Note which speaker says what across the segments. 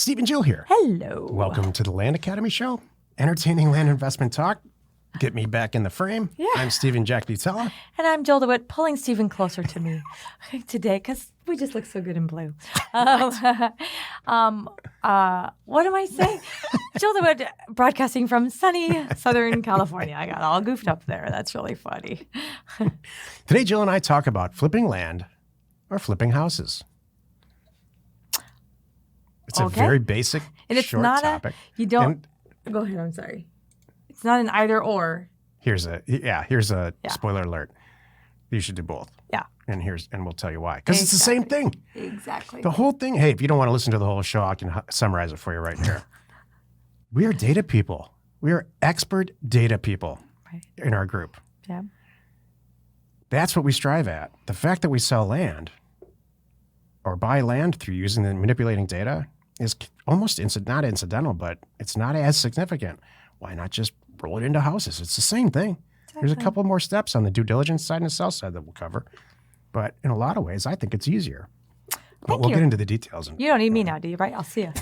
Speaker 1: Steve and Jill here.
Speaker 2: Hello.
Speaker 1: Welcome to the Land Academy Show. Entertaining land investment talk. Get me back in the frame.
Speaker 2: Yeah.
Speaker 1: I'm Stephen Jack Butella.
Speaker 2: And I'm Jill DeWitt, pulling Stephen closer to me today because we just look so good in blue. What am I saying? Jill DeWitt, broadcasting from sunny Southern California. I got all goofed up there. That's really funny.
Speaker 1: Today, Jill and I talk about flipping land or flipping houses. It's a very basic,
Speaker 2: and it's
Speaker 1: short
Speaker 2: not
Speaker 1: topic.
Speaker 2: Go ahead. I'm sorry. It's not an either or.
Speaker 1: Here's a spoiler alert. You should do both.
Speaker 2: Yeah.
Speaker 1: And we'll tell you why. Because it's the same thing.
Speaker 2: Exactly.
Speaker 1: The whole thing. Hey, if you don't want to listen to the whole show, I can summarize it for you right here. We are data people. We are expert data people in our group.
Speaker 2: Yeah.
Speaker 1: That's what we strive at. The fact that we sell land or buy land through using and manipulating data is almost not incidental, but it's not as significant. Why not just roll it into houses? It's the same thing. Exactly. There's a couple more steps on the due diligence side and the sell side that we'll cover. But in a lot of ways, I think it's easier. But we'll get into the details.
Speaker 2: You don't need me now, do you? Right? I'll see you.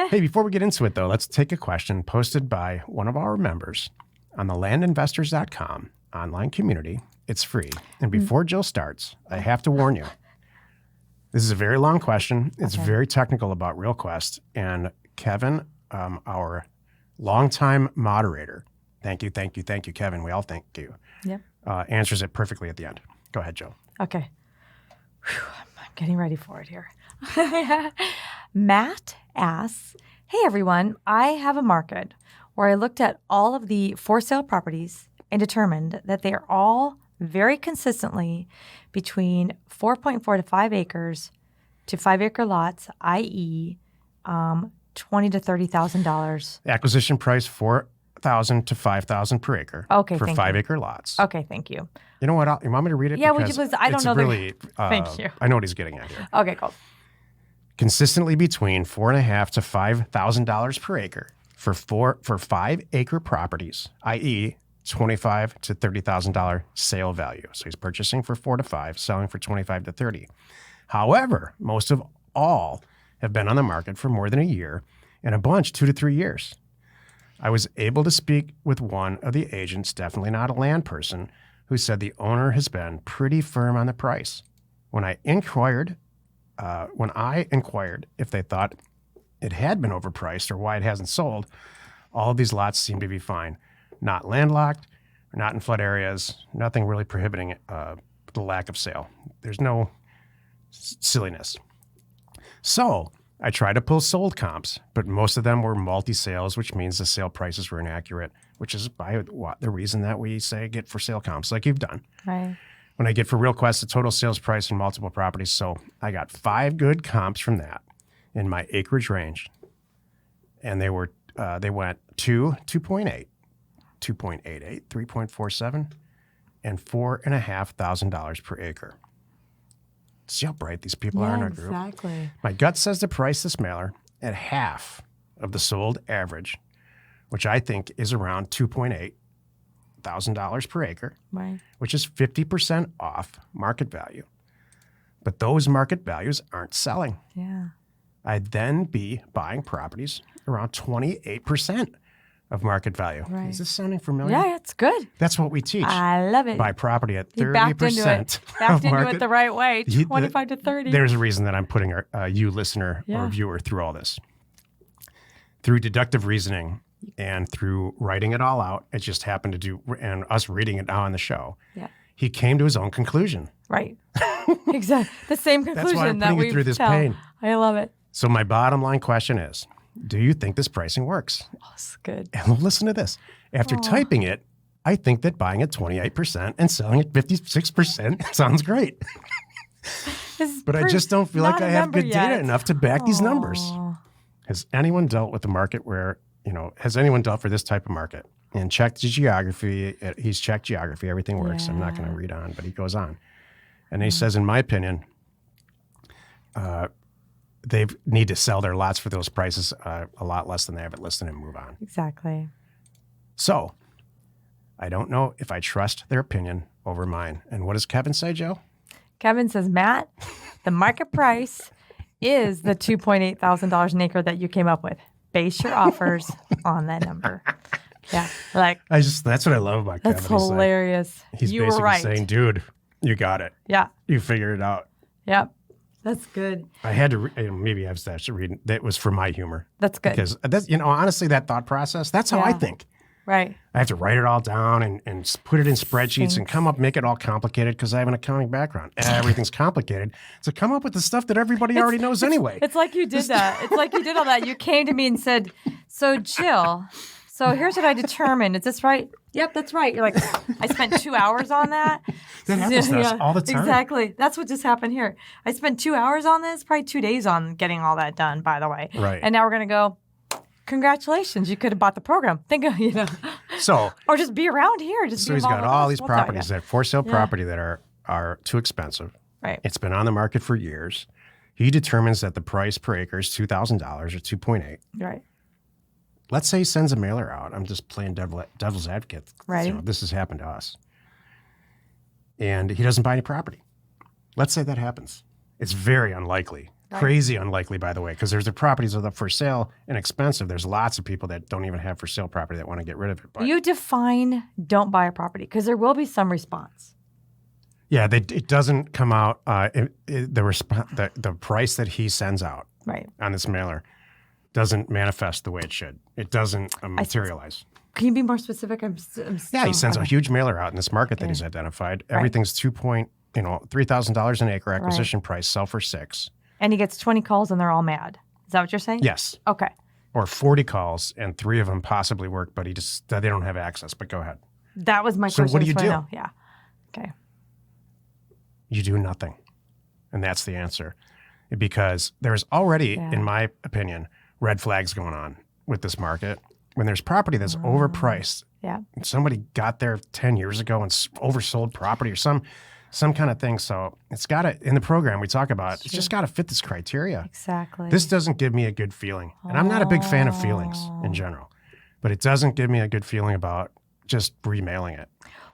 Speaker 1: Hey, before we get into it, though, let's take a question posted by one of our members on the landinvestors.com online community. It's free. And before Jill starts, I have to warn you. This is a very long question. It's very technical about RealQuest. And Kevin, our longtime moderator, thank you, Kevin. We all thank you.
Speaker 2: Yeah.
Speaker 1: Answers it perfectly at the end. Go ahead, Jill.
Speaker 2: Okay. Whew, I'm getting ready for it here. Matt asks, hey, everyone, I have a market where I looked at all of the for sale properties and determined that they are all very consistently between 4.4 to 5 acres to 5 acre lots, i.e., $20,000 to $30,000.
Speaker 1: Acquisition price $4,000 to $5,000 per acre.
Speaker 2: Okay,
Speaker 1: for
Speaker 2: thank
Speaker 1: 5
Speaker 2: you.
Speaker 1: acre lots.
Speaker 2: Okay, thank you.
Speaker 1: You know what? You want me to read it?
Speaker 2: Yeah, would you please? I don't know.
Speaker 1: Really,
Speaker 2: thank you.
Speaker 1: I know what he's getting at here.
Speaker 2: Okay, cool.
Speaker 1: Consistently between $4,500 to $5,000 per acre for 5 acre properties, i.e., $25,000 to $30,000 sale value. So he's purchasing for 4 to 5, selling for 25 to 30. However, most of all have been on the market for more than a year, and a bunch 2 to 3 years. I was able to speak with one of the agents, definitely not a land person, who said the owner has been pretty firm on the price. When I inquired if they thought it had been overpriced or why it hasn't sold, all of these lots seem to be fine. Not landlocked, or not in flood areas, nothing really prohibiting the lack of sale. There's no silliness. So I tried to pull sold comps, but most of them were multi-sales, which means the sale prices were inaccurate, which is by the reason that we say get for sale comps like you've done.
Speaker 2: Right.
Speaker 1: When I get for RealQuest, the total sales price and multiple properties. So I got 5 good comps from that in my acreage range. And they went 2.8, 2.88, 3.47, and $4,500 per acre. See how bright these people are in our group?
Speaker 2: Exactly.
Speaker 1: My gut says to price this mailer at half of the sold average, which I think is around $2,800 per acre,
Speaker 2: Right.
Speaker 1: which is 50% off market value. But those market values aren't selling.
Speaker 2: Yeah.
Speaker 1: I'd then be buying properties around 28% of market value.
Speaker 2: Right.
Speaker 1: Is this sounding familiar?
Speaker 2: Yeah, it's good.
Speaker 1: That's what we teach.
Speaker 2: I love it.
Speaker 1: Buy property at 30%
Speaker 2: You backed into it the right way, 25 to 30.
Speaker 1: There's a reason that I'm putting you listener or viewer through all this. Through deductive reasoning and through writing it all out, it just happened to do, and us reading it now on the show, he came to his own conclusion.
Speaker 2: Right. Exactly. The same conclusion
Speaker 1: That's why I'm
Speaker 2: that
Speaker 1: putting
Speaker 2: we
Speaker 1: you through this
Speaker 2: tell.
Speaker 1: pain.
Speaker 2: I love it.
Speaker 1: So my bottom line question is, do you think this pricing works?
Speaker 2: Oh, it's good.
Speaker 1: And listen to this. After typing it, I think that buying at 28% and selling at 56% sounds great. But I just don't feel like I have good data enough to back these numbers. Has anyone dealt with a market where, has anyone dealt for this type of market and checked the geography? He's checked geography. Everything works. I'm not going to read on, but he goes on. And he says, in my opinion, they need to sell their lots for those prices a lot less than they have it listed and move on.
Speaker 2: Exactly.
Speaker 1: So I don't know if I trust their opinion over mine. And what does Kevin say, Joe?
Speaker 2: Kevin says, Matt, the market price is the $2,800 an acre that you came up with. Base your offers on that number. Yeah, like
Speaker 1: that's what I love about Kevin.
Speaker 2: that's hilarious.
Speaker 1: He's
Speaker 2: you were
Speaker 1: basically
Speaker 2: right.
Speaker 1: saying, dude, you got it.
Speaker 2: Yeah,
Speaker 1: You figured it out.
Speaker 2: yeah, that's good.
Speaker 1: I had to, maybe I was actually reading, that was for my humor.
Speaker 2: That's good.
Speaker 1: Because, that's, honestly, that thought process, that's how I
Speaker 2: Yeah.
Speaker 1: think.
Speaker 2: Right.
Speaker 1: I have to write it all down and put it in spreadsheets and make it all complicated because I have an accounting background. Everything's complicated. So come up with the stuff that everybody already knows anyway.
Speaker 2: It's like you did that. It's like you did all that. You came to me and said, "So Jill, so here's what I determined. Is this right?" Yep, that's right. You're like, I spent 2 hours on that.
Speaker 1: That happens to us all the time.
Speaker 2: Exactly. That's what just happened here. I spent 2 hours on this, probably 2 days on getting all that done, by the way.
Speaker 1: Right.
Speaker 2: And now we're going to go, congratulations, you could have bought the program. Think of,
Speaker 1: So,
Speaker 2: or just be around here. Just
Speaker 1: so
Speaker 2: be
Speaker 1: he's
Speaker 2: involved
Speaker 1: got
Speaker 2: with
Speaker 1: all
Speaker 2: us.
Speaker 1: these
Speaker 2: We'll tell
Speaker 1: properties
Speaker 2: you.
Speaker 1: that for sale property that are too expensive.
Speaker 2: Right.
Speaker 1: It's been on the market for years. He determines that the price per acre is $2,000 or 2.8.
Speaker 2: Right.
Speaker 1: Let's say he sends a mailer out. I'm just playing devil's advocate.
Speaker 2: Right.
Speaker 1: This has happened to us. And he doesn't buy any property. Let's say that happens. It's very unlikely.
Speaker 2: Right.
Speaker 1: Crazy unlikely, by the way, because there's the properties that are for sale and expensive. There's lots of people that don't even have for sale property that want to get rid of it. But
Speaker 2: You define don't buy a property because there will be some response.
Speaker 1: yeah, it doesn't come out. The price that he sends out
Speaker 2: Right.
Speaker 1: on this mailer doesn't manifest the way it should. It doesn't materialize.
Speaker 2: Can you be more specific? I'm
Speaker 1: Yeah, he sends a
Speaker 2: okay.
Speaker 1: huge mailer out in this market that he's identified. Everything's $3,000 an acre acquisition price, sell for $6,000.
Speaker 2: And he gets 20 calls and they're all mad. Is that what you're saying?
Speaker 1: Yes.
Speaker 2: Okay.
Speaker 1: Or 40 calls and 3 of them possibly work, but they don't have access. But go ahead.
Speaker 2: That was my
Speaker 1: So
Speaker 2: question.
Speaker 1: what do you
Speaker 2: That's
Speaker 1: do?
Speaker 2: I know. Yeah. Okay.
Speaker 1: You do nothing. And that's the answer. Because there's already, in my opinion, red flags going on with this market. When there's property that's overpriced,
Speaker 2: Yeah.
Speaker 1: somebody got there 10 years ago and oversold property or some kind of thing. So it's got to, in the program we talk about, it's just got to fit this criteria.
Speaker 2: Exactly.
Speaker 1: This doesn't give me a good feeling. And I'm not a big fan of feelings in general, but it doesn't give me a good feeling about just remailing it.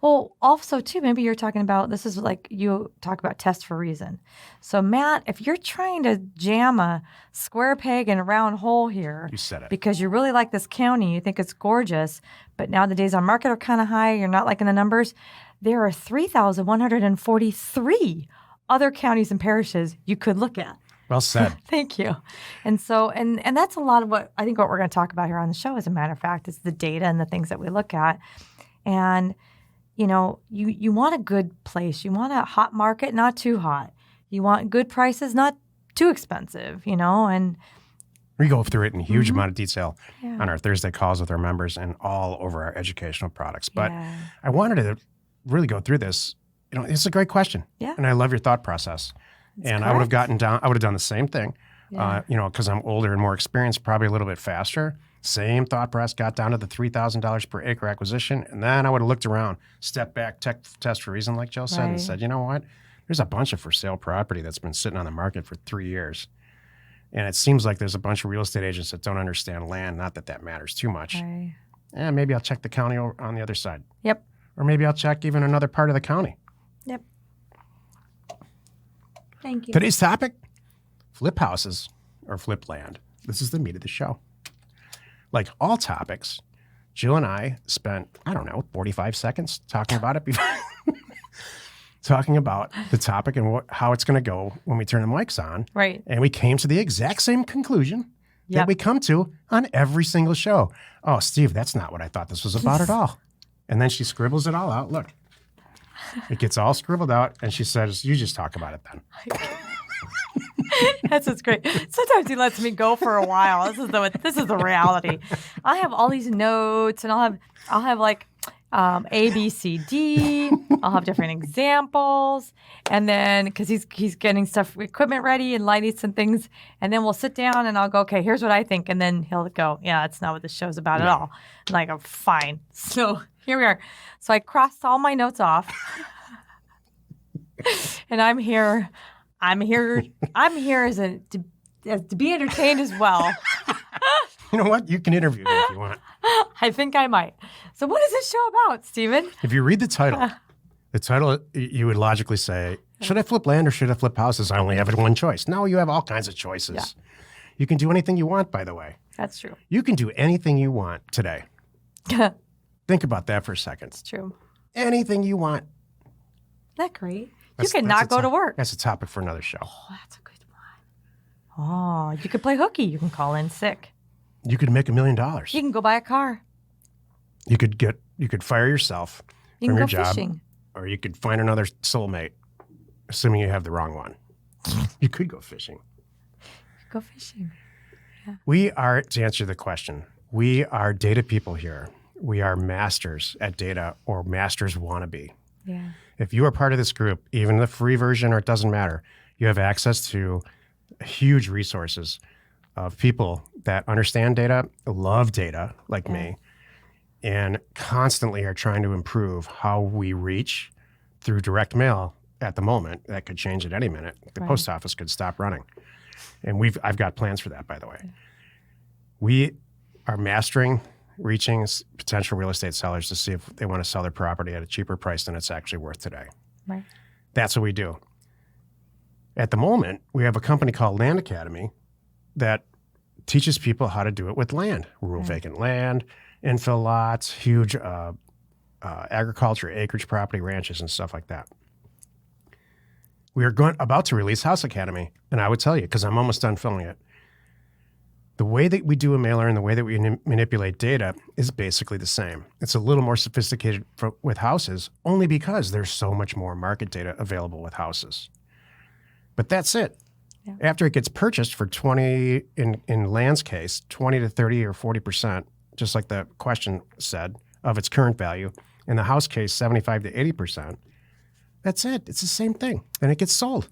Speaker 2: Well, also, too, maybe you're talking about this is like you talk about test for reason. So, Matt, if you're trying to jam a square peg in a round hole here,
Speaker 1: You said it.
Speaker 2: because you really like this county, you think it's gorgeous, but now the days on market are kind of high, you're not liking the numbers, there are 3,143 other counties and parishes you could look at.
Speaker 1: Well said.
Speaker 2: Thank you. And so, and that's a lot of what I think what we're going to talk about here on the show, as a matter of fact, is the data and the things that we look at. And, you want a good place. You want a hot market, not too hot. You want good prices, not too expensive, and
Speaker 1: We go through it in a huge amount of detail
Speaker 2: Yeah.
Speaker 1: on our Thursday calls with our members and all over our educational products. But
Speaker 2: Yeah.
Speaker 1: I wanted to really go through this. It's a great question.
Speaker 2: Yeah.
Speaker 1: And I love your thought process. And I would have done the same thing,
Speaker 2: Yeah.
Speaker 1: because I'm older and more experienced, probably a little bit faster. Same thought process, got down to the $3,000 per acre acquisition. And then I would have looked around, stepped back, test for reason, like Joe said, and
Speaker 2: Right.
Speaker 1: said, you know what? There's a bunch of for sale property that's been sitting on the market for 3 years. And it seems like there's a bunch of real estate agents that don't understand land. Not that matters too much.
Speaker 2: Right.
Speaker 1: Maybe I'll check the county on the other side.
Speaker 2: Yep.
Speaker 1: Or maybe I'll check even another part of the county.
Speaker 2: Yep. Thank you.
Speaker 1: Today's topic, flip houses or flip land. This is the meat of the show. Like all topics, Jill and I spent, 45 seconds talking about it before. Talking about the topic and how it's going to go when we turn the mics on.
Speaker 2: Right.
Speaker 1: And we came to the exact same conclusion that
Speaker 2: Yep.
Speaker 1: we come to on every single show. Oh, Steve, that's not what I thought this was about at all. And then she scribbles it all out. Look, it gets all scribbled out. And she says, you just talk about it then.
Speaker 2: That's what's great. Sometimes he lets me go for a while. This is the reality. I have all these notes, and I'll have like A, B, C, D. I'll have different examples, and then because he's getting equipment ready and lighting some things, and then we'll sit down and I'll go, okay, here's what I think, and then he'll go, yeah, that's not what this show's about at all. And I go, fine. So here we are. So I crossed all my notes off, and I'm here as to be entertained as well.
Speaker 1: You know what? You can interview me if you want.
Speaker 2: I think I might. So what is this show about, Stephen?
Speaker 1: If you read the title, The title, you would logically say, should I flip land or should I flip houses? I only have one choice. No, you have all kinds of choices.
Speaker 2: Yeah.
Speaker 1: You can do anything you want, by the way.
Speaker 2: That's true.
Speaker 1: You can do anything you want today. Think about that for a second.
Speaker 2: It's true.
Speaker 1: Anything you want.
Speaker 2: Isn't that great? You can not go to work.
Speaker 1: That's a topic for another show.
Speaker 2: Oh, that's a good one. Oh, you could play hooky. You can call in sick.
Speaker 1: You could make $1 million.
Speaker 2: You can go buy a car.
Speaker 1: You could fire yourself
Speaker 2: You
Speaker 1: from
Speaker 2: can
Speaker 1: your
Speaker 2: go
Speaker 1: job,
Speaker 2: fishing.
Speaker 1: or you could find another soulmate, assuming you have the wrong one. You could go fishing.
Speaker 2: Go fishing.
Speaker 1: We are, to answer the question, we are data people here. We are masters at data, or masters wannabe.
Speaker 2: Yeah.
Speaker 1: If you are part of this group, even the free version, or it doesn't matter, you have access to huge resources of people that understand data, love data like me, and constantly are trying to improve how we reach through direct mail at the moment. That could change at any minute. The post office could stop running. And I've got plans for that, by the way. We are mastering reaching potential real estate sellers to see if they want to sell their property at a cheaper price than it's actually worth today.
Speaker 2: Right.
Speaker 1: That's what we do. At the moment, we have a company called Land Academy that teaches people how to do it with land, rural vacant land, infill lots, huge agriculture, acreage property, ranches, and stuff like that. We are about to release House Academy, and I would tell you, because I'm almost done filming it, the way that we do a mailer and the way that we manipulate data is basically the same. It's a little more sophisticated with houses, only because there's so much more market data available with houses. But that's it. Yeah. After it gets purchased for 20, in land's case, 20 to 30 or 40%, just like the question said, of its current value. In the house case, 75 to 80%. That's it. It's the same thing. And it gets sold.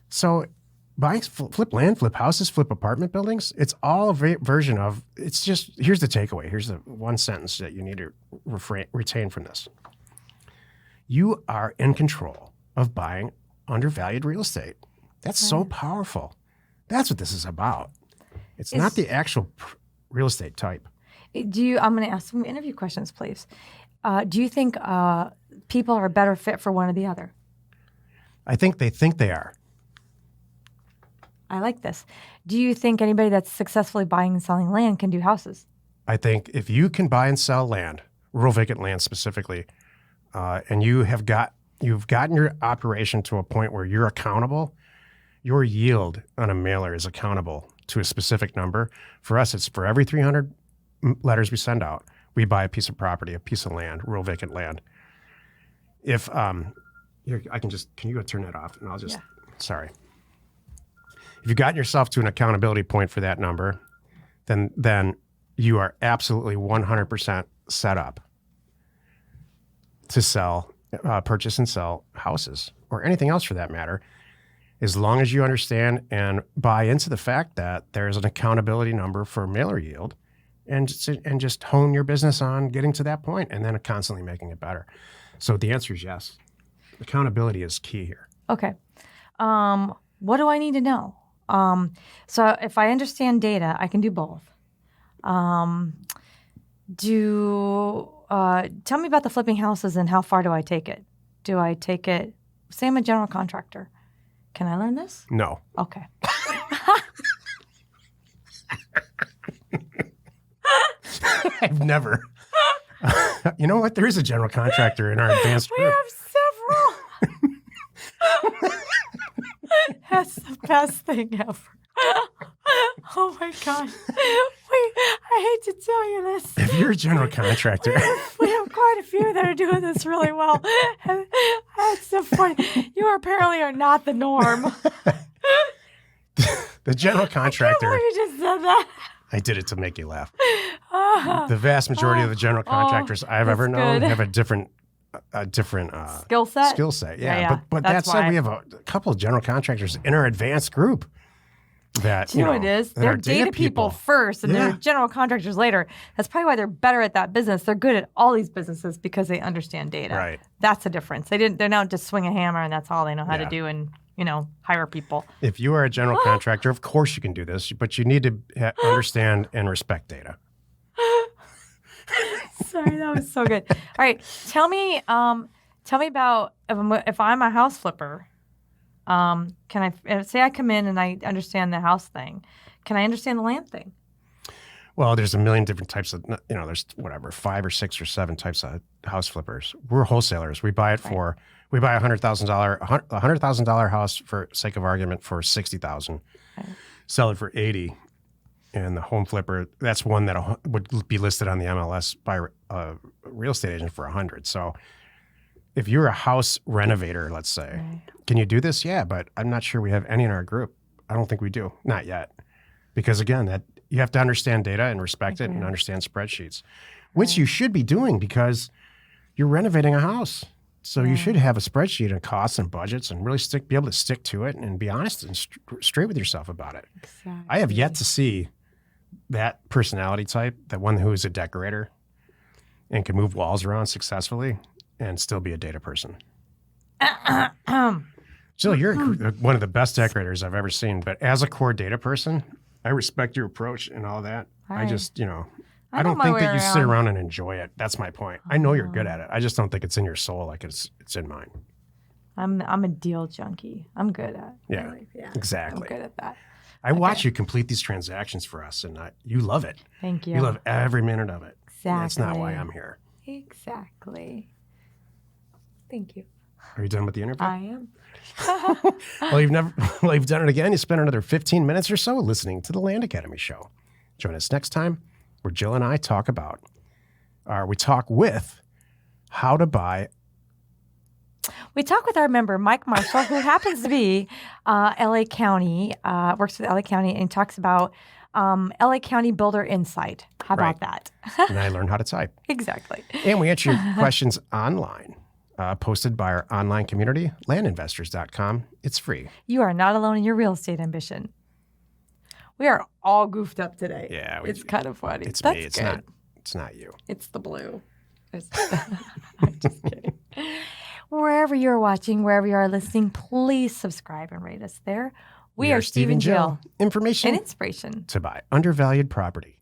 Speaker 1: So buying, flip land, flip houses, flip apartment buildings, it's all a version of, it's just, here's the takeaway. Here's the one sentence that you need to retain from this. You are in control of buying undervalued real estate. That's so powerful. That's what this is about. It's not the actual real estate type.
Speaker 2: I'm going to ask some interview questions, please. Do you think people are a better fit for one or the other?
Speaker 1: I think they are.
Speaker 2: I like this. Do you think anybody that's successfully buying and selling land can do houses?
Speaker 1: I think if you can buy and sell land, rural vacant land specifically, and you've gotten your operation to a point where you're accountable, your yield on a mailer is accountable to a specific number. For us, it's for every 300 letters we send out, we buy a piece of property, a piece of land, rural vacant land. If can you go turn that off? And I'll just, sorry. If you've gotten yourself to an accountability point for that number, then you are absolutely 100% set up to sell, purchase and sell houses, or anything else for that matter, as long as you understand and buy into the fact that there's an accountability number for mailer yield, and just hone your business on getting to that point and then constantly making it better. So the answer is yes. Accountability is key here.
Speaker 2: Okay. What do I need to know? So if I understand data, I can do both. Tell me about the flipping houses and how far do I take it? Do I take it? Say I'm a general contractor. Can I learn this?
Speaker 1: No.
Speaker 2: Okay.
Speaker 1: I've never. You know what? There is a general contractor in our advanced group.
Speaker 2: We have several. That's the best thing ever. Oh my God. I hate to tell you this.
Speaker 1: If you're a general contractor.
Speaker 2: We have quite a few that are doing this really well. That's so funny. You apparently are not the norm.
Speaker 1: The general contractor.
Speaker 2: I can't believe you just said that.
Speaker 1: I did it to make you laugh. The vast majority of the general contractors I've ever known have a different
Speaker 2: skill set.
Speaker 1: Skill set, yeah. But that said, we have a couple of general contractors in our advanced group that
Speaker 2: you know what it is. They're data people first, and they're general contractors later. That's probably why they're better at that business. They're good at all these businesses because they understand data.
Speaker 1: Right.
Speaker 2: That's the difference. They're not just swing a hammer and that's all they know how to do and hire people.
Speaker 1: If you are a general contractor, of course you can do this, but you need to understand and respect data.
Speaker 2: Sorry, that was so good. All right, tell me Tell me about if I'm a house flipper. Can I say I come in and I understand the house thing? Can I understand the land thing?
Speaker 1: Well, there's a million different types of, there's 5 or 6 or 7 types of house flippers. We're wholesalers. We buy it for, we buy $100,000 house for sake of argument for $60,000, sell it for 80. And the home flipper, that's one that would be listed on the MLS by a real estate agent for 100. So if you're a house renovator, let's say, can you do this? Yeah, but I'm not sure we have any in our group. I don't think we do. Not yet. Because again, you have to understand data and respect it and understand spreadsheets, which you should be doing because you're renovating a house. So you should have a spreadsheet of costs and budgets and really be able to stick to it and be honest and straight with yourself about it.
Speaker 2: Exactly.
Speaker 1: I have yet to see that personality type, that one who is a decorator and can move walls around successfully and still be a data person. Jill, you're one of the best decorators I've ever seen, but as a core data person, I respect your approach and all that. I just, I don't think that you sit around and enjoy it. That's my point. I know you're good at it. I just don't think it's in your soul like it's in mine.
Speaker 2: I'm a deal junkie. I'm good at it.
Speaker 1: Yeah, exactly.
Speaker 2: I'm good at that.
Speaker 1: I watch you complete these transactions for us, and you love it.
Speaker 2: Thank you.
Speaker 1: You love every minute of it.
Speaker 2: Exactly.
Speaker 1: That's not why I'm here.
Speaker 2: Exactly. Thank you.
Speaker 1: Are you done with the interview?
Speaker 2: I am.
Speaker 1: Well, you've done it again. You spent another 15 minutes or so listening to the Land Academy show. Join us next time where Jill and I talk with how to buy.
Speaker 2: We talk with our member, Mike Marshall, who happens to be LA County, works with LA County, and talks about LA County Builder Insight. How about that?
Speaker 1: And I learned how to type.
Speaker 2: Exactly.
Speaker 1: And we answer your questions online, posted by our online community, landinvestors.com. It's free.
Speaker 2: You are not alone in your real estate ambition. We are all goofed up today.
Speaker 1: Yeah.
Speaker 2: It's kind of funny.
Speaker 1: It's
Speaker 2: That's
Speaker 1: me. It's
Speaker 2: good.
Speaker 1: It's not you.
Speaker 2: It's the blue. I'm just kidding. Wherever you're watching, wherever you are listening, please subscribe and rate us there. We are Steve and Jill.
Speaker 1: Information
Speaker 2: and inspiration
Speaker 1: to buy undervalued property.